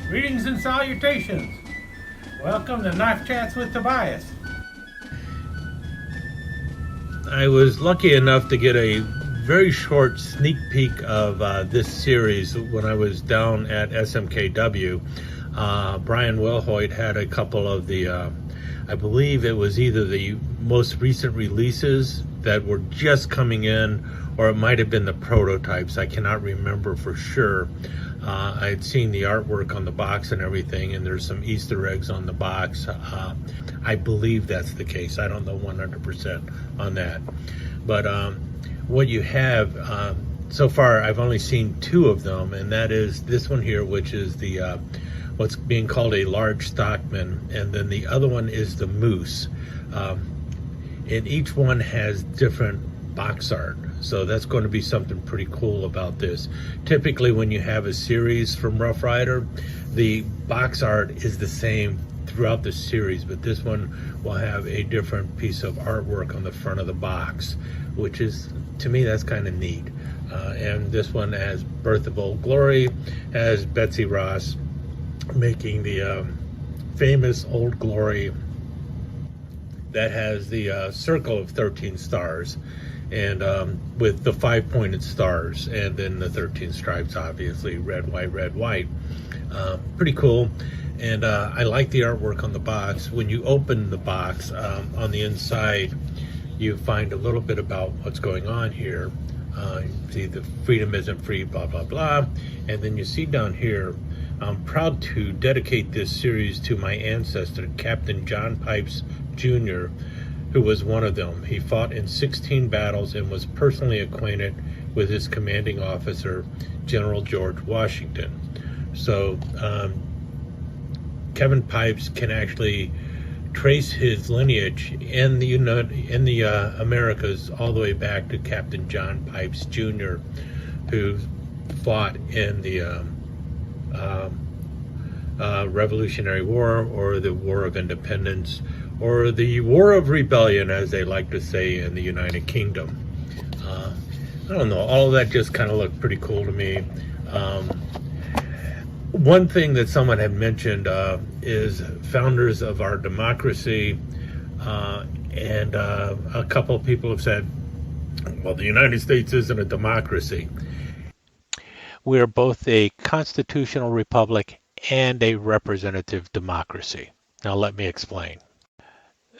Greetings and salutations. Welcome to Knife Chats with Tobias. I was lucky enough to get a very short sneak peek of this series when I was down at SMKW. Brian Wilhoit had a couple of the, I believe it was either the most recent releases that were just coming in, or it might have been the prototypes. I cannot remember for sure. I had seen the artwork on the box and everything, and there's some Easter eggs on the box. I believe that's the case. I don't know 100% on that. But what you have, so far I've only seen two of them, and that is this one here, which is the what's being called a large Stockman, and then the other one is the Moose. And each one has different box art. So that's going to be something pretty cool about this. Typically when you have a series from Rough Ryder, the box art is the same throughout the series, but this one will have a different piece of artwork on the front of the box, which is, to me, that's kind of neat. And this one has Birth of Old Glory, has Betsy Ross making the famous Old Glory that has the circle of 13 stars, and with the 5-pointed stars, and then the 13 stripes, obviously, red, white, red, white. Pretty cool. And I like the artwork on the box. When you open the box, on the inside, you find a little bit about what's going on here. You see the freedom isn't free, blah, blah, blah. And then you see down here, I'm proud to dedicate this series to my ancestor, Captain John Pipes Jr., who was one of them. He fought in 16 battles and was personally acquainted with his commanding officer, General George Washington. So Kevin Pipes can actually trace his lineage in the Americas all the way back to Captain John Pipes Jr., who fought in the Revolutionary War, or the War of Independence, or the War of Rebellion, as they like to say in the United Kingdom. I don't know, all of that just kind of looked pretty cool to me. One thing that someone had mentioned is founders of our democracy, and a couple of people have said, well, the United States isn't a democracy. We are both a constitutional republic and a representative democracy. Now let me explain.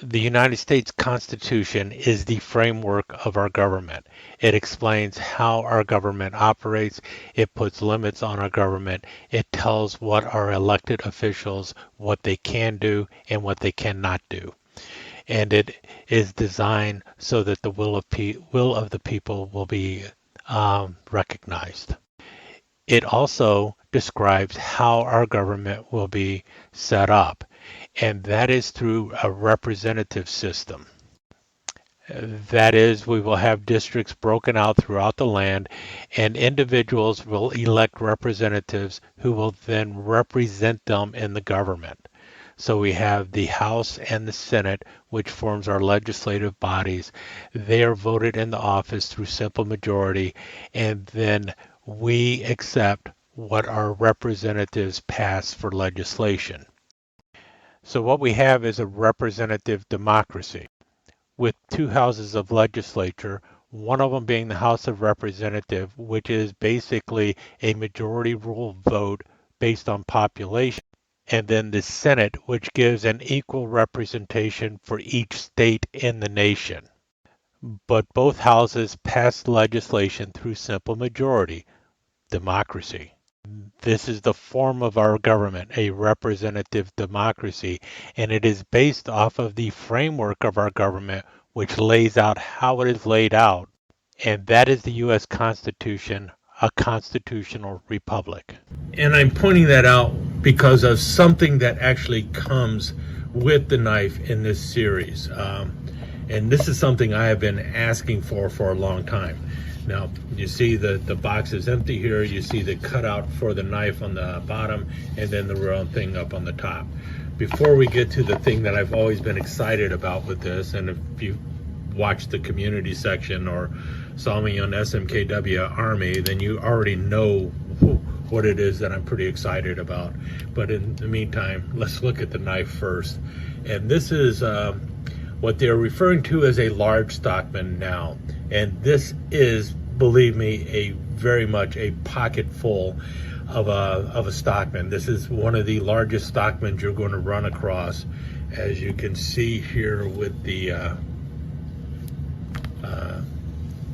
The United States Constitution is the framework of our government. It explains how our government operates. It puts limits on our government. It tells what our elected officials, what they can do and what they cannot do. And it is designed so that the will of the people will be recognized. It also describes how our government will be set up, and that is through a representative system. That is, we will have districts broken out throughout the land, and individuals will elect representatives who will then represent them in the government. So we have the House and the Senate, which forms our legislative bodies. They are voted into office through simple majority, and then we accept what our representatives pass for legislation. So what we have is a representative democracy with two houses of legislature, one of them being the House of Representatives, which is basically a majority rule vote based on population, and then the Senate, which gives an equal representation for each state in the nation. But both houses pass legislation through simple majority, democracy. This is the form of our government, a representative democracy, and it is based off of the framework of our government, which lays out how it is laid out, and that is the U.S. Constitution, a constitutional republic. And I'm pointing that out because of something that actually comes with the knife in this series. And this is something I have been asking for a long time. Now, you see the box is empty here. You see the cutout for the knife on the bottom, and then the round thing up on the top. Before we get to the thing that I've always been excited about with this, and if you watched the community section or saw me on SMKW Army, then you already know what it is that I'm pretty excited about. But in the meantime, let's look at the knife first. And this is what they're referring to as a large Stockman now. And this is, believe me, very much a pocket full of a Stockman. This is one of the largest Stockmans you're going to run across, as you can see here with the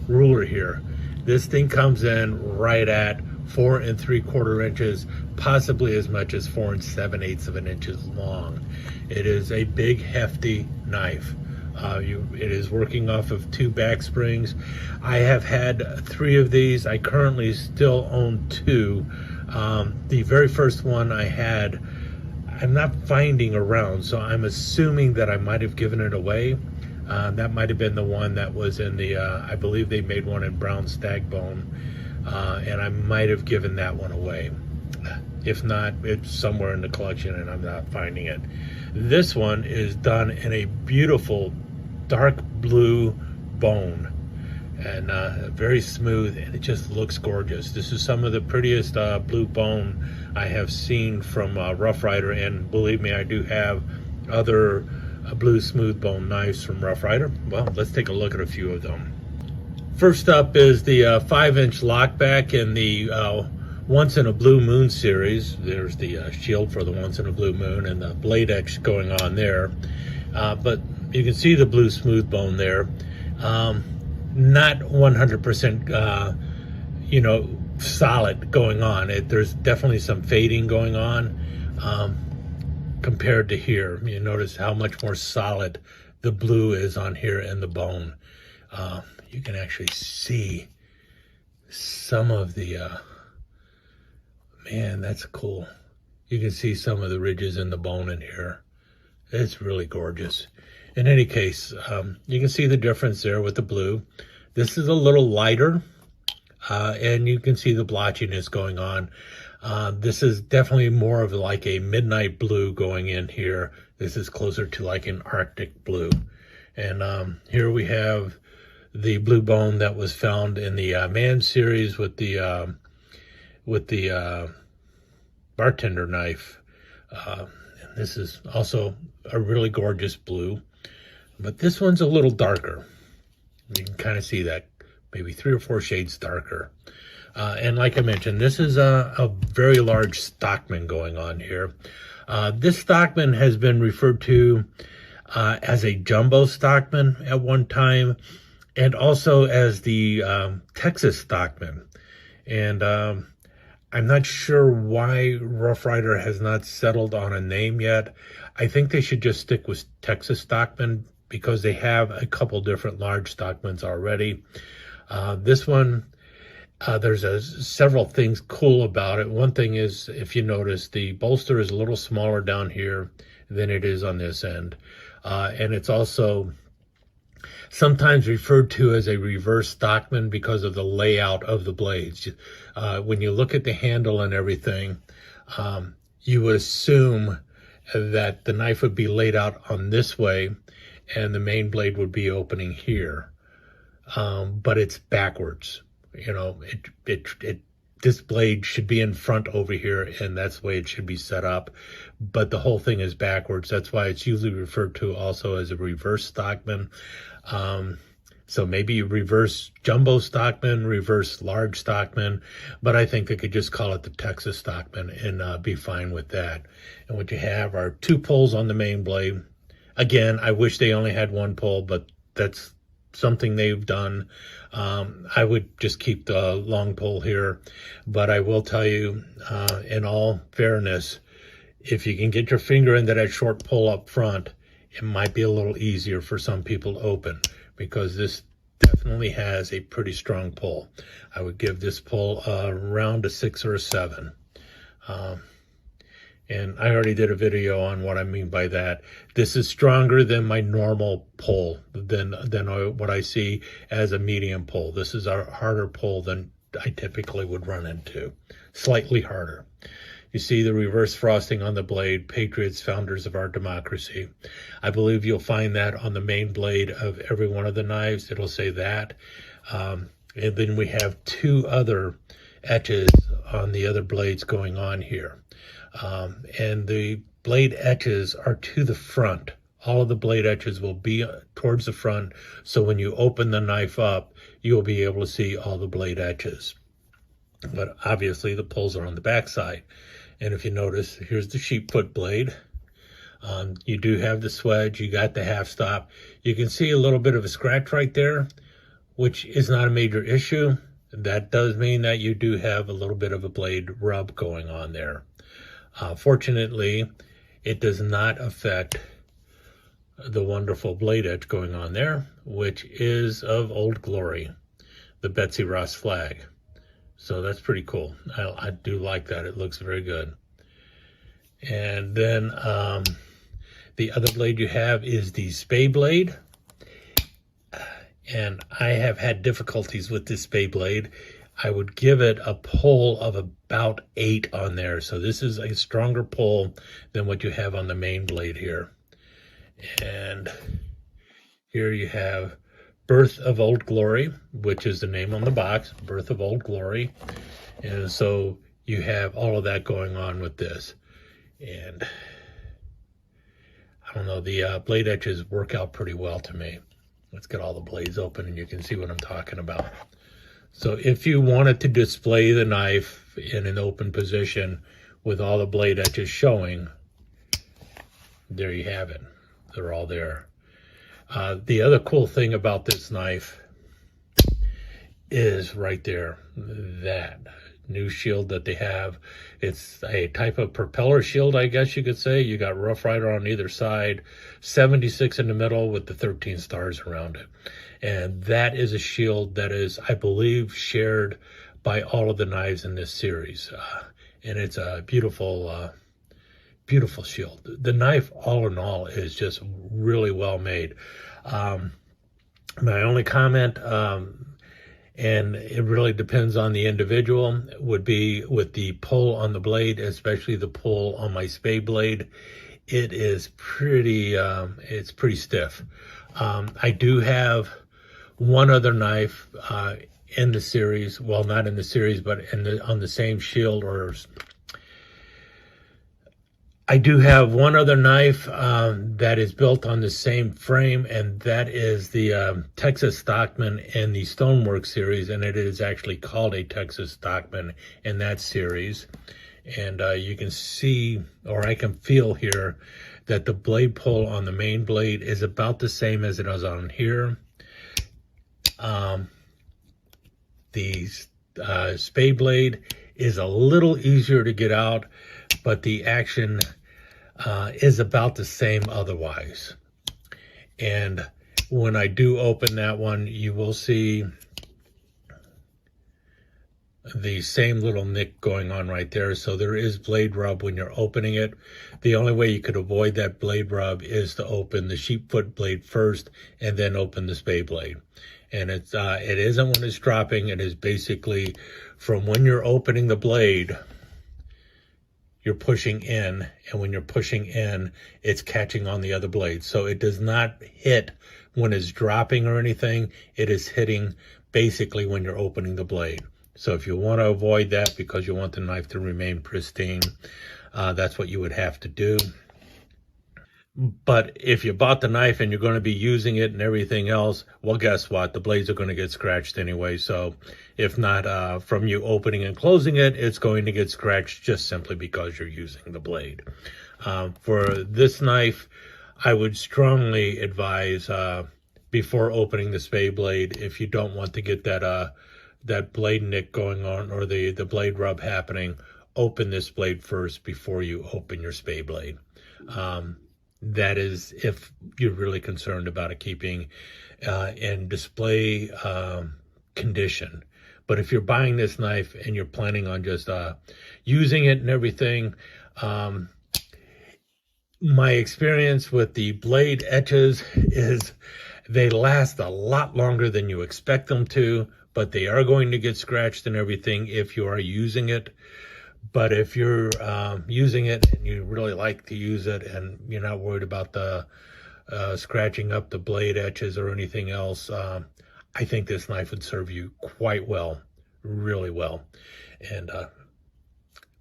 ruler here. This thing comes in right at 4 3/4 inches, possibly as much as 4 7/8 of an inches long. It is a big, hefty knife. It is working off of 2 back springs. I have had 3 of these. I currently still own 2. The very first one I had, I'm not finding around, so I'm assuming that I might have given it away. That might have been the one that was in the, I believe they made one in brown stag bone, and I might have given that one away. If not, it's somewhere in the collection and I'm not finding it. This one is done in a beautiful dark blue bone, and very smooth, and it just looks gorgeous. This is some of the prettiest blue bone I have seen from Rough Ryder, and believe me, I do have other blue smooth bone knives from Rough Ryder. Well, let's take a look at a few of them. First up is the 5-inch lockback in the Once in a Blue Moon series. There's the shield for the Once in a Blue Moon and the blade etch going on there. But you can see the blue smooth bone there. Not 100% solid going on. There's definitely some fading going on compared to here. You notice how much more solid the blue is on here in the bone. You can actually see some of the man, that's cool. You can see some of the ridges in the bone in here. It's really gorgeous. In any case, you can see the difference there with the blue. This is a little lighter, and you can see the blotchiness going on. This is definitely more of like a midnight blue going in here. This is closer to like an Arctic blue. And here we have the blue bone that was found in the Man series with the bartender knife. And this is also a really gorgeous blue, but this one's a little darker. You can kind of see that, maybe 3 or 4 shades darker. And like I mentioned, this is a very large Stockman going on here. This Stockman has been referred to as a jumbo Stockman at one time, and also as the Texas Stockman. And I'm not sure why Rough Ryder has not settled on a name yet. I think they should just stick with Texas Stockman, because they have a couple different large Stockmans already. This one, there's several things cool about it. One thing is, if you notice, the bolster is a little smaller down here than it is on this end. And it's also sometimes referred to as a reverse Stockman because of the layout of the blades. When you look at the handle and everything, you would assume that the knife would be laid out on this way and the main blade would be opening here. But it's backwards. You know, this blade should be in front over here, and that's the way it should be set up. But the whole thing is backwards. That's why it's usually referred to also as a reverse Stockman. So maybe reverse jumbo Stockman, reverse large Stockman, but I think they could just call it the Texas Stockman and be fine with that. And what you have are 2 pulls on the main blade. Again, I wish they only had 1 pull, but that's something they've done. I would just keep the long pull here, but I will tell you, in all fairness, if you can get your finger into that short pull up front, it might be a little easier for some people to open, because this definitely has a pretty strong pull. I would give this pull around a 6 or a 7. And I already did a video on what I mean by that. This is stronger than my normal pull, than what I see as a medium pull. This is a harder pull than I typically would run into, slightly harder. You see the reverse frosting on the blade, Patriots, founders of our democracy. I believe you'll find that on the main blade of every one of the knives. It'll say that. And then we have 2 other etches on the other blades going on here. And the blade etches are to the front. All of the blade etches will be towards the front, so when you open the knife up, you'll be able to see all the blade etches. But obviously the pulls are on the back side. And if you notice, here's the sheep foot blade. You do have the swedge, you got the half stop. You can see a little bit of a scratch right there, which is not a major issue. That does mean that you do have a little bit of a blade rub going on there. Fortunately, it does not affect the wonderful blade edge going on there, which is of old glory, the Betsy Ross flag. So that's pretty cool. I do like that. It looks very good. And then the other blade you have is the spay blade. And I have had difficulties with this spay blade. I would give it a pull of about 8 on there. So this is a stronger pull than what you have on the main blade here. And here you have Birth of Old Glory, which is the name on the box, Birth of Old Glory. And so you have all of that going on with this. And I don't know, the blade etches work out pretty well to me. Let's get all the blades open and you can see what I'm talking about. So if you wanted to display the knife in an open position with all the blade edges showing, there you have it. They're all there. The other cool thing about this knife is right there, that new shield that they have. It's a type of propeller shield, I guess you could say. You got Rough Ryder on either side, 76 in the middle with the 13 stars around it. And that is a shield that is, I believe, shared by all of the knives in this series. And it's a beautiful, beautiful shield. The knife, all in all, is just really well made. My only comment, and it really depends on the individual, would be with the pull on the blade, especially the pull on my spay blade. It is pretty, it's pretty stiff. I do have one other knife in the series, well, not in the series, but on the same shield, or I do have one other knife that is built on the same frame, and that is the Texas Stockman in the Stonework series, and it is actually called a Texas Stockman in that series. And you can see, or I can feel here, that the blade pull on the main blade is about the same as it is on here. The spay blade is a little easier to get out, but the action is about the same otherwise. And when I do open that one, you will see the same little nick going on right there. So there is blade rub when you're opening it. The only way you could avoid that blade rub is to open the sheep foot blade first and then open the spay blade. And it isn't when it's dropping. It is basically from when you're opening the blade, you're pushing in, and when you're pushing in, it's catching on the other blade. So it does not hit when it's dropping or anything. It is hitting basically when you're opening the blade. So if you want to avoid that because you want the knife to remain pristine, that's what you would have to do. But if you bought the knife and you're going to be using it and everything else, well, guess what? The blades are going to get scratched anyway. So if not from you opening and closing it, it's going to get scratched just simply because you're using the blade. For this knife, I would strongly advise before opening the spay blade, if you don't want to get that blade nick going on or the blade rub happening, open this blade first before you open your spay blade. That is if you're really concerned about it keeping in display condition. But if you're buying this knife and you're planning on just using it and everything, my experience with the blade etches is they last a lot longer than you expect them to, but they are going to get scratched and everything if you are using it. But if you're using it and you really like to use it and you're not worried about the scratching up the blade etches or anything else, I think this knife would serve you quite well, really well. And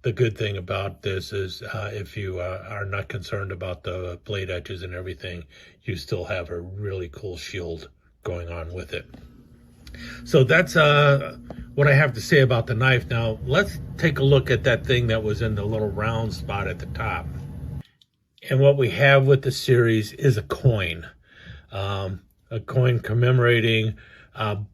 the good thing about this is if you are not concerned about the blade edges and everything, you still have a really cool shield going on with it. So that's what I have to say about the knife. Now let's take a look at that thing that was in the little round spot at the top. And what we have with the series is a coin commemorating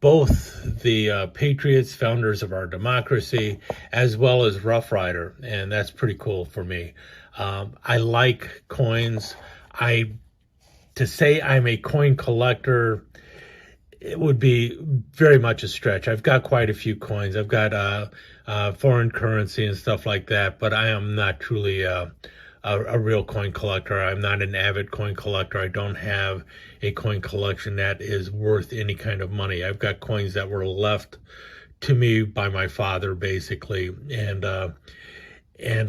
both the Patriots, founders of our democracy, as well as Rough Ryder, and that's pretty cool for me. I like coins. To say I'm a coin collector, it would be very much a stretch. I've got quite a few coins. I've got foreign currency and stuff like that, but I am not truly a real coin collector. I'm not an avid coin collector. I don't have a coin collection that is worth any kind of money. I've got coins that were left to me by my father, basically, and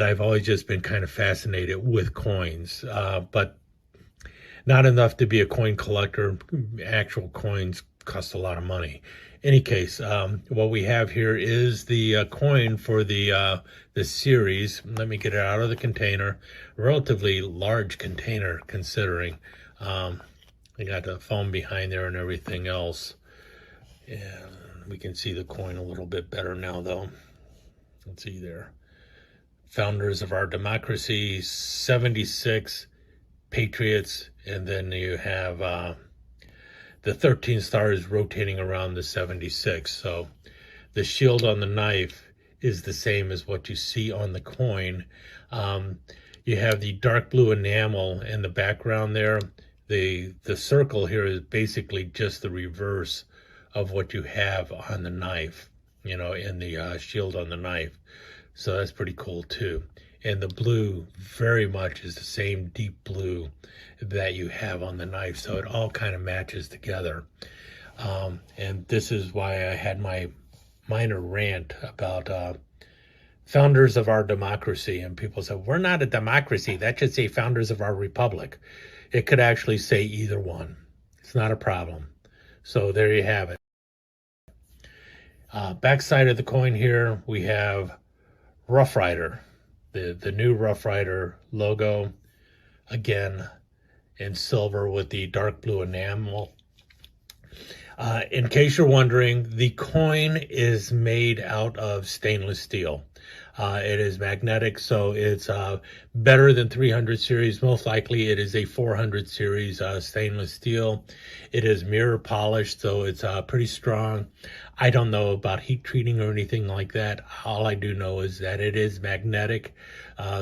I've always just been kind of fascinated with coins, but not enough to be a coin collector. Actual coins cost a lot of money. Any case, what we have here is the coin for the series. Let me get it out of the container. Relatively large container considering. I got the foam behind there and everything else. And we can see the coin a little bit better now though. Let's see there. Founders of our democracy, 76 Patriots, and then you have the 13 stars rotating around the 76. So the shield on the knife is the same as what you see on the coin. You have the dark blue enamel in the background there. The circle here is basically just the reverse of what you have on the knife, in the shield on the knife. So that's pretty cool too. And the blue very much is the same deep blue that you have on the knife. So it all kind of matches together. And this is why I had my minor rant about founders of our democracy. And people said, we're not a democracy. That should say founders of our republic. It could actually say either one. It's not a problem. So there you have it. Backside of the coin here, we have Rough Ryder. The new Rough Ryder logo, again in silver with the dark blue enamel. In case you're wondering, the coin is made out of stainless steel. It is magnetic, so it's better than 300 series. Most likely it is a 400 series stainless steel. It is mirror polished, so it's pretty strong. I don't know about heat treating or anything like that. All I do know is that it is magnetic.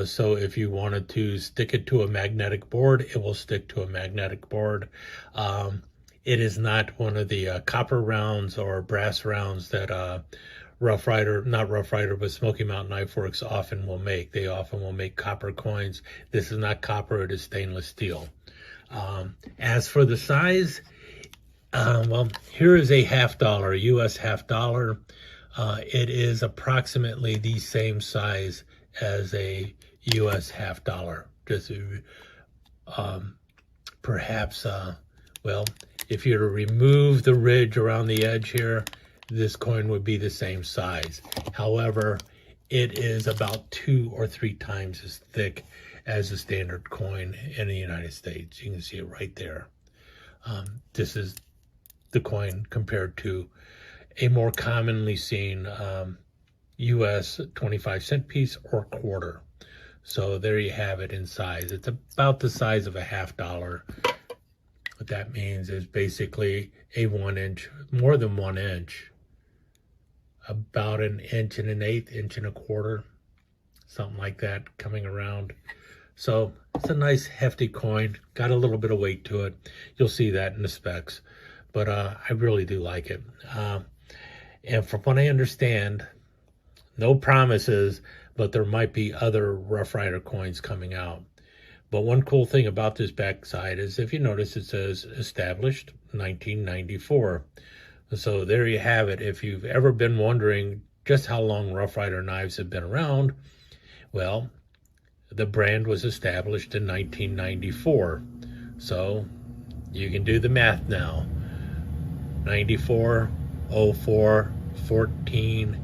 So if you wanted to stick it to a magnetic board, it will stick to a magnetic board. It is not one of the copper rounds or brass rounds that Rough Ryder, not Rough Ryder, but Smoky Mountain Knife Works often will make. They often will make copper coins. This is not copper, it is stainless steel. As for the size, well, here is a $50, US $50. It is approximately the same size as a US $50. Just perhaps, well, if you were to remove the ridge around the edge here, this coin would be the same size. However, it is about 2 or 3 times as thick as a standard coin in the United States. You can see it right there. This is the coin compared to a more commonly seen US 25-cent piece or quarter. So there you have it in size. It's about the size of a $50. What that means is basically a 1 inch, more than 1 inch, about 1 1/8 inches, 1 1/4 inches, something like that coming around. So it's a nice hefty coin, got a little bit of weight to it. You'll see that in the specs, but I really do like it. And from what I understand, no promises, but there might be other Rough Ryder coins coming out. But one cool thing about this backside is, if you notice, it says established 1994. So there you have it. If you've ever been wondering just how long Rough Ryder knives have been around, well, the brand was established in 1994. So you can do the math now. 94, 04, 14,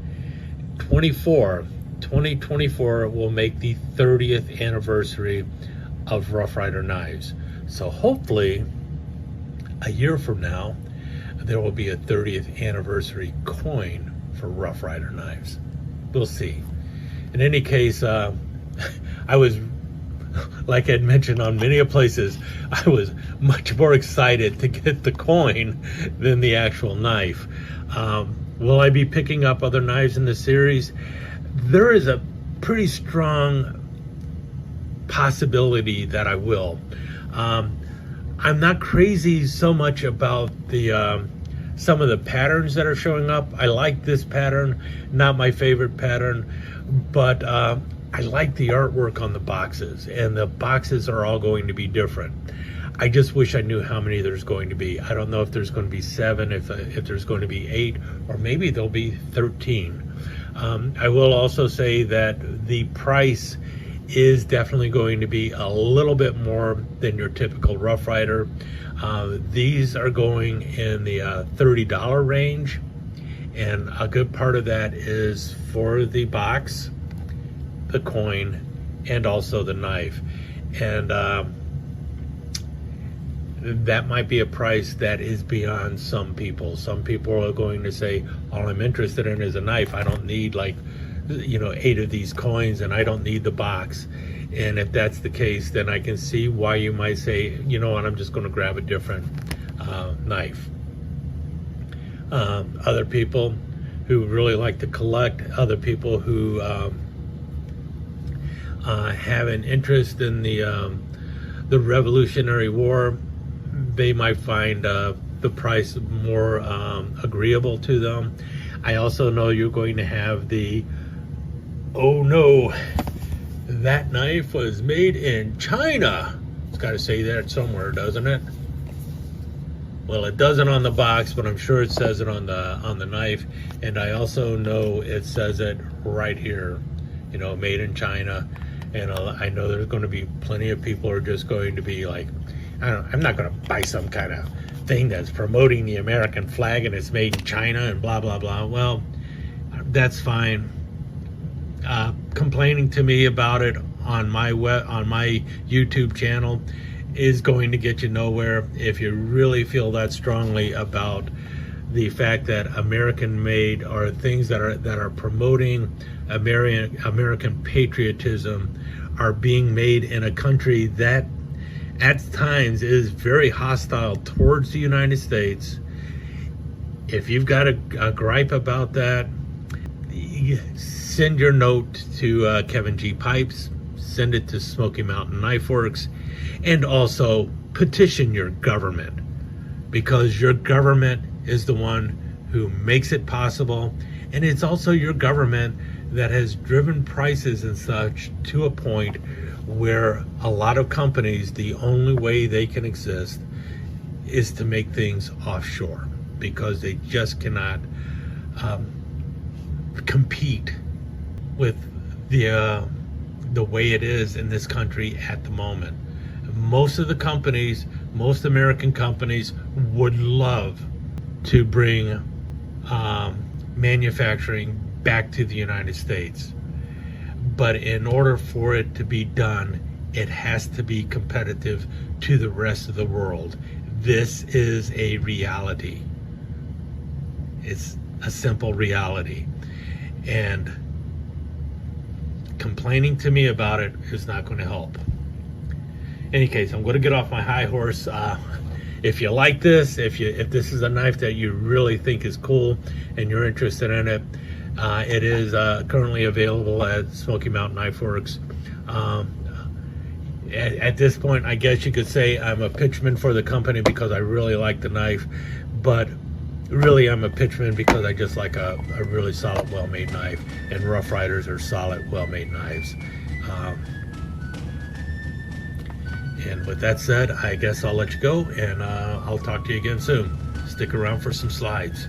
24 2024 will make the 30th anniversary of Rough Ryder knives. So hopefully a year from now, there will be a 30th anniversary coin for Rough Ryder knives. We'll see. In any case, I was, like I'd mentioned on many places, I was much more excited to get the coin than the actual knife. Will I be picking up other knives in the series? There is a pretty strong possibility that I will. I'm not crazy so much about the some of the patterns that are showing up. I like this pattern, not my favorite pattern, but I like the artwork on the boxes, and the boxes are all going to be different. I just wish I knew how many there's going to be. I don't know if there's going to be 7, if there's going to be 8, or maybe there'll be 13. I will also say that the price is definitely going to be a little bit more than your typical Rough Ryder. These are going in the $30 range, and a good part of that is for the box, the coin, and also the knife. And that might be a price that is beyond some people. Some people are going to say, all I'm interested in is a knife. I don't need, like, 8 of these coins, and I don't need the box. And if that's the case, then I can see why you might say, you know what, I'm just going to grab a different knife. Other people who really like to collect, other people who have an interest in the Revolutionary War, they might find the price more agreeable to them. I also know you're going to have the, oh no, that knife was made in China. It's got to say that somewhere, doesn't it? Well, it doesn't on the box, but I'm sure it says it on the knife. And I also know it says it right here, made in China. And I know there's going to be plenty of people who are just going to be like, I'm not going to buy some kind of thing that's promoting the American flag and it's made in China and blah, blah, blah. Well, that's fine. Complaining to me about it on my YouTube channel is going to get you nowhere. If you really feel that strongly about the fact that American made or things that are promoting American patriotism are being made in a country that at times is very hostile towards the United States, if you've got a gripe about that, send your note to Kevin G. Pipes, send it to Smoky Mountain Knife Works, and also petition your government, because your government is the one who makes it possible, and it's also your government that has driven prices and such to a point where a lot of companies, the only way they can exist is to make things offshore, because they just cannot compete with the way it is in this country at the moment. Most of the companies, most American companies, would love to bring manufacturing back to the United States. But in order for it to be done, it has to be competitive to the rest of the world. This is a reality. It's a simple reality. And complaining to me about it is not going to help. In any case, I'm going to get off my high horse. If you like this, if this is a knife that you really think is cool and you're interested in it, it is currently available at Smoky Mountain Knife Works. At this point, I guess you could say I'm a pitchman for the company because I really like the knife, but really I'm a pitchman because I just like a really solid, well-made knife, and Rough Ryders are solid, well-made knives. And with that said, I guess I'll let you go, and I'll talk to you again soon. Stick around for some slides.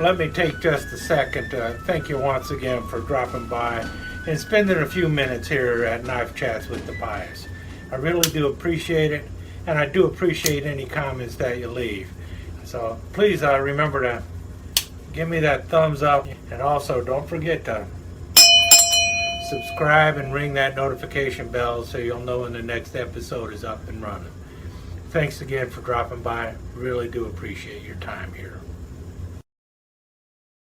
let me take just a second to thank you once again for dropping by and spending a few minutes here at Knife Chats with the Pious. I really do appreciate it, and I do appreciate any comments that you leave. So please remember to give me that thumbs up, and also don't forget to subscribe and ring that notification bell so you'll know when the next episode is up and running. Thanks again for dropping by. Really do appreciate your time here.